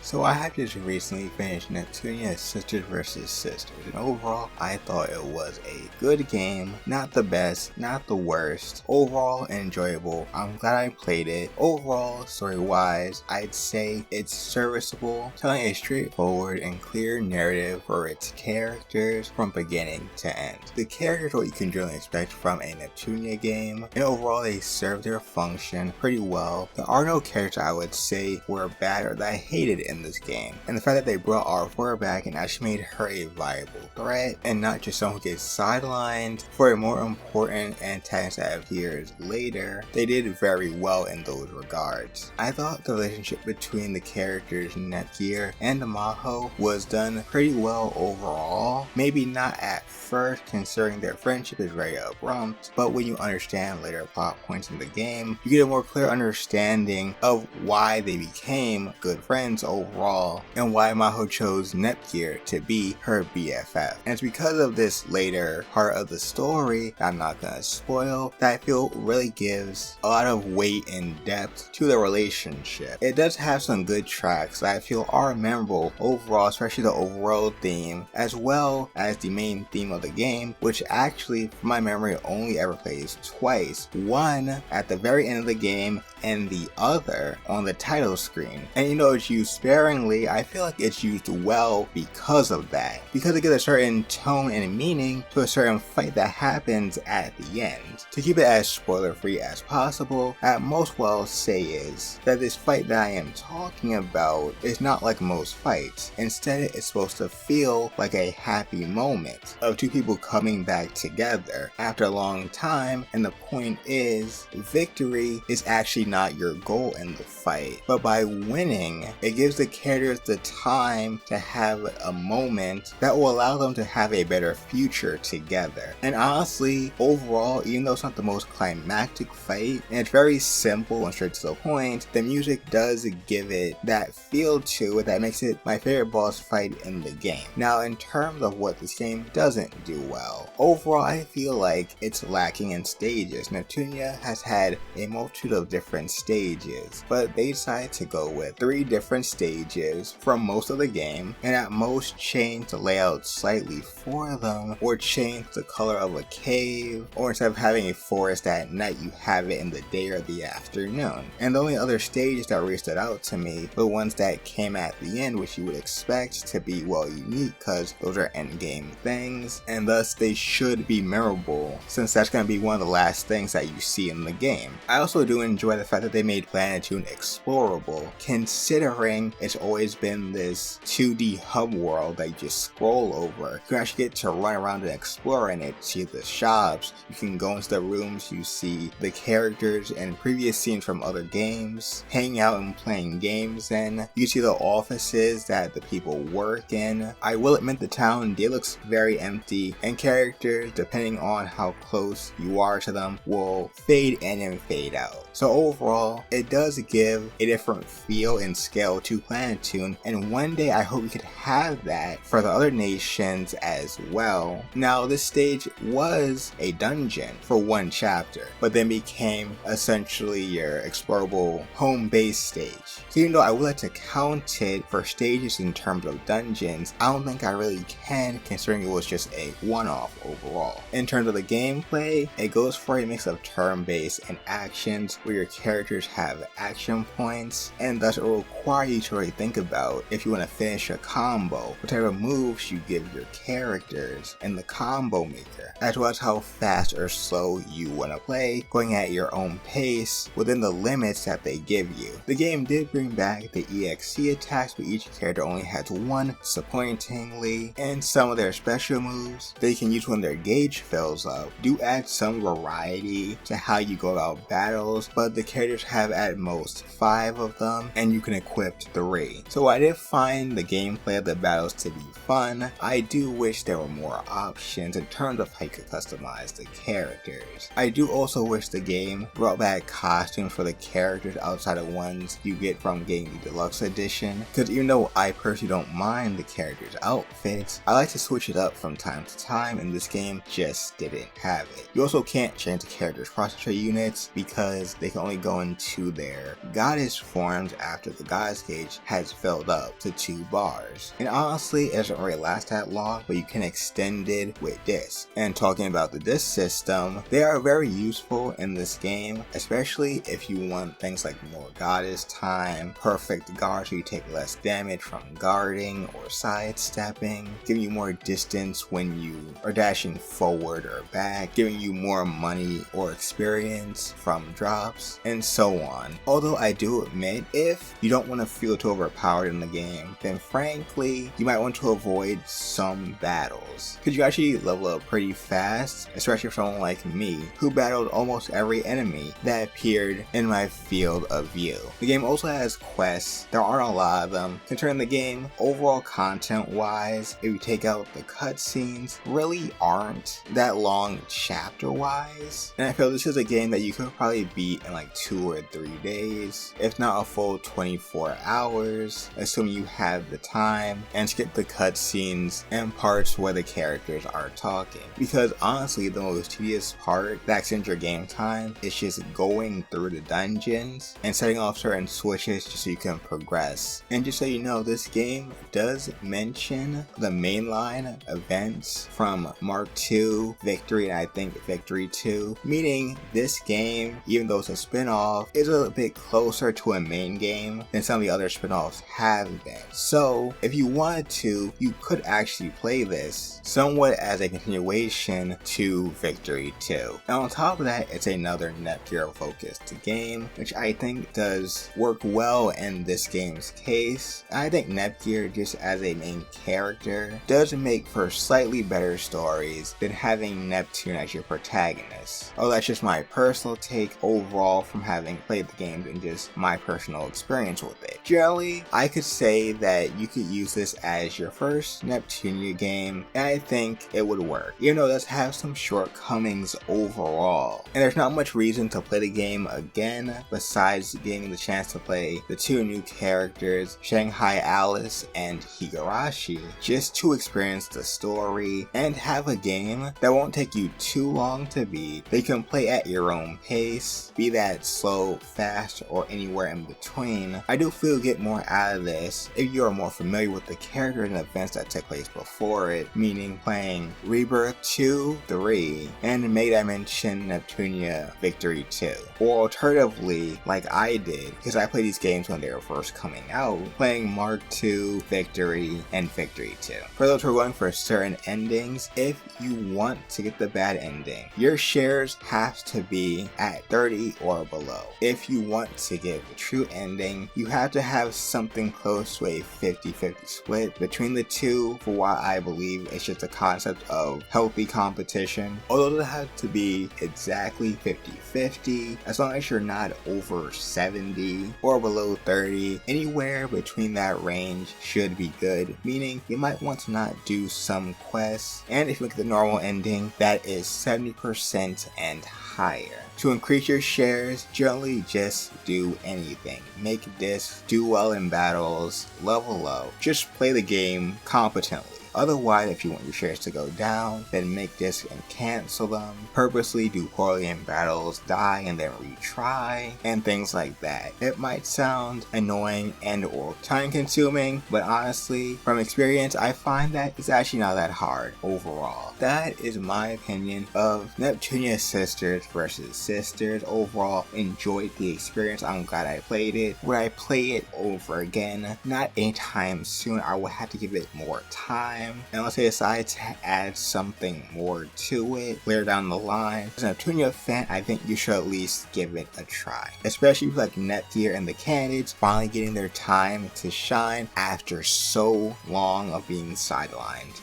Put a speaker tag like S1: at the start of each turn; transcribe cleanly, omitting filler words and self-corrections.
S1: So I have just recently finished Neptunia Sisters vs. Sisters, and overall I thought it was a good game, not the best, not the worst, overall enjoyable. I'm glad I played it. Overall, story wise, I'd say it's serviceable, telling a straightforward and clear narrative for its characters from beginning to end. The characters are what you can generally expect from a Neptunia game, and overall they serve their function pretty well. There are no characters I would say were bad or that I hated in this game, and the fact that they brought R4 back and actually made her a viable threat and not just someone who gets sidelined for a more important antagonist that appears later, they did very well in those regards. I thought the relationship between the characters Nepgear and Maho was done pretty well overall, maybe not at first considering their friendship is very abrupt, but when you understand later plot points in the game, you get a more clear understanding of why they became good friends overall and why Maho chose Nepgear to be her BFF. And it's because of this later part of the story that I'm not gonna spoil that I feel really gives a lot of weight and depth to the relationship. It does have some good tracks that I feel are memorable overall, especially the overworld theme as well as the main theme of the game, which actually from my memory only ever plays twice, one at the very end of the game and the other on the title screen. And you know, it's used sparingly. I feel like it's used well because of that, because it gives a certain tone and meaning to a certain fight that happens at the end. To keep it as spoiler free as possible, at most what I'll say is that this fight that I am talking about is not like most fights. Instead, it's supposed to feel like a happy moment of two people coming back together after a long time, and the point is victory is actually not your goal in the fight, but by winning, it gives the characters the time to have a moment that will allow them to have a better future together. And honestly, overall, even though it's not the most climactic fight, and it's very simple and straight to the point, the music does give it that feel to it that makes it my favorite boss fight in the game. Now, in terms of what this game doesn't do well, overall I feel like it's lacking in stages. Neptunia has had a multitude of different stages, but they decided to go with 3 different stages from most of the game, and at most change the layout slightly for them, or change the color of a cave, or instead of having a forest at night, you have it in the day or the afternoon. And the only other stages that really stood out to me were the ones that came at the end, which you would expect to be well unique because those are endgame things, and thus they should be memorable since that's going to be one of the last things that you see in the game. I also do enjoy the fact that they made Planetoon explorable, considering it's always been this 2D hub world that you just scroll over. You can actually get to run around and explore in it, see the shops, you can go into the rooms, you see the characters and previous scenes from other games, hang out and playing games in. You see the offices that the people work in. I will admit the town looks very empty, and characters, depending on how close you are to them, will fade in and fade out. So overall, it does give a different feel and scale to Planetoon, and one day I hope we could have that for the other nations as well. Now, this stage was a dungeon for one chapter, but then became essentially your explorable home base stage. So even though I would like to count it for stages in terms of dungeons, I don't think I really can, considering it was just a one-off overall. In terms of the gameplay, it goes for a mix of turn-based and actions where your characters have action points, and thus it will require you to really think about if you want to finish a combo, what type of moves you give your characters in the combo maker, as well as how fast or slow you want to play, going at your own pace within the limits that they give you. The game did bring back the EXC attacks, but each character only has one, disappointingly, and some of their special moves they can use when their gauge fills up do add some variety to how you go about battles, but the characters have at most 5 of them, and you can equip 3. So I did find the gameplay of the battles to be fun. I do wish there were more options in terms of how you could customize the characters. I do also wish the game brought back costumes for the characters outside of ones you get from getting the deluxe edition, because even though I personally don't mind the characters' outfits, I like to switch it up from time to time, and this game just didn't have it. You also can't change the characters' processor units because they can only go into their goddess forms after the goddess gauge stage has filled up to 2 bars. And honestly, it doesn't really last that long, but you can extend it with discs. And talking about the disc system, they are very useful in this game, especially if you want things like more goddess time, perfect guard so you take less damage from guarding or sidestepping, giving you more distance when you are dashing forward or back, giving you more money or experience from drops, and so on. Although I do admit, if you don't want to feel too overpowered in the game, then frankly, you might want to avoid some battles, because you actually level up pretty fast, especially for someone like me, who battled almost every enemy that appeared in my field of view. The game also has quests. There aren't a lot of them. Concerning the game, overall content-wise, if you take out the cutscenes, really aren't that long chapter-wise, and I feel this is a game that you could probably beat in like 2 or 3 days, if not a full 24 hours, assuming you have the time, and skip the cutscenes and parts where the characters are talking. Because honestly, the most tedious part that extends your game time is just going through the dungeons and setting off certain switches just so you can progress. And just so you know, this game does mention the mainline events from Mark II, Victory, and I think Victory 2, meaning this game, even though it's a spin-off, is a bit closer to a main game than some of the other spin-offs have been. So if you wanted to, you could actually play this somewhat as a continuation to Victory 2. And on top of that, it's another Nepgear focused game, which I think does work well in this game's case. I think Nepgear, just as a main character, does make for slightly better stories than having Neptunia as your protagonist. Oh, that's just my personal take overall from having played the game and just my personal experience with it. Generally, I could say that you could use this as your first Neptunia game, and I think it would work, even though it does have some shortcomings overall. And there's not much reason to play the game again besides getting the chance to play the 2 new characters, Shanghai Alice and Higurashi, just to experience the story and have a game that won't take you too long to beat, that you can play at your own pace, be that slow, fast, or anywhere in between. I do feel you get more out of this if you are more familiar with the characters and events that took place before it, meaning playing Rebirth 2, 3, and may I mention Neptunia Victory 2. Or alternatively, like I did, because I played these games when they were first coming out, playing Mark II, Victory, and Victory 2. For those who are going for certain endings, if you want to get the bad ending, your shares have to be at 30 or below. If you want to get the true ending, you have to have something close to a 50-50 split between the two, for what I believe it's just a concept of healthy competition. Although it doesn't have to be exactly 50-50, as long as you're not over 70 or below 30, anywhere between that range should be good, meaning you might want to not do some quests, and if you look at the normal ending, that is 70% and higher. To increase your shares, generally just do anything. Make discs, do well in battles, level up, just play the game competently. Otherwise, if you want your shares to go down, then make discs and cancel them, purposely do poorly in battles, die and then retry, and things like that. It might sound annoying and or time consuming, but honestly, from experience, I find that it's actually not that hard overall. That is my opinion of Neptunia Sisters versus Sisters. Overall, enjoyed the experience. I'm glad I played it. Would I play it over again? Not anytime soon. I will have to give it more time. Unless they decide to add something more to it later down the line. As a Neptunia fan, I think you should at least give it a try. Especially if you like Nepgear and the candidates finally getting their time to shine after so long of being sidelined.